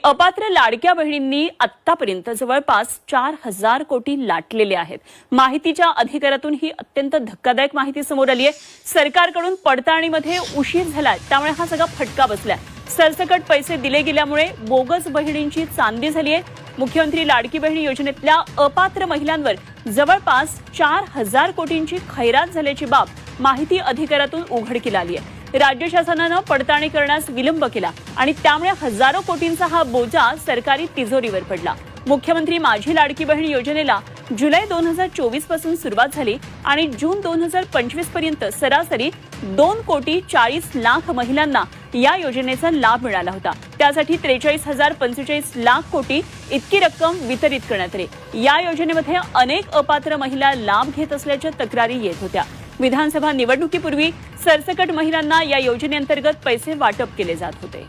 अपात्र लाडक्या बहिणींनी आतापर्यंत जवळपास 4,000 कोटी लाटलेले आहेत। माहितीच्या अधिकारातून ही अत्यंत धक्कादायक माहिती समोर आली आहे। सरकारकडून पडताळणीमध्ये उशीर झालाय, त्यामुळे हा सगळा फटका बसलाय। सरसकट पैसे दिले गेल्यामुळे बोगस बहिणींची चांदी झाली आहे। मुख्यमंत्री लाडकी बहिणी योजनेतल्या अपात्र महिलांवर जवळपास 4,000 कोटींची खैरात झाल्याची बाब माहिती अधिकारातून उघडकीला आली आहे। राज्य शासनाने पडताळणी करण्यास विलंब केला आणि त्यामुळे हजारो कोटींचा हा बोजा सरकारी तिजोरीवर पडला। मुख्यमंत्री माझी लाडकी बहीण योजनेला जुलै 2024 पासून सुरुवात झाली आणि जून 2025 पर्यंत सरासरी 2,40,00,000 महिलांना या योजनेचा लाभ मिळाला होता। त्यासाठी 43,045 लाख कोटी इतकी रक्कम वितरित करण्यात आली। या योजनेमध्ये अनेक अपात्र महिला लाभ घेत असल्याच्या तक्रारी येत होत्या। विधानसभा निवडणुकीपूर्वी सरसकट महिलांना या योजनेअंतर्गत पैसे वाटप केले जात होते।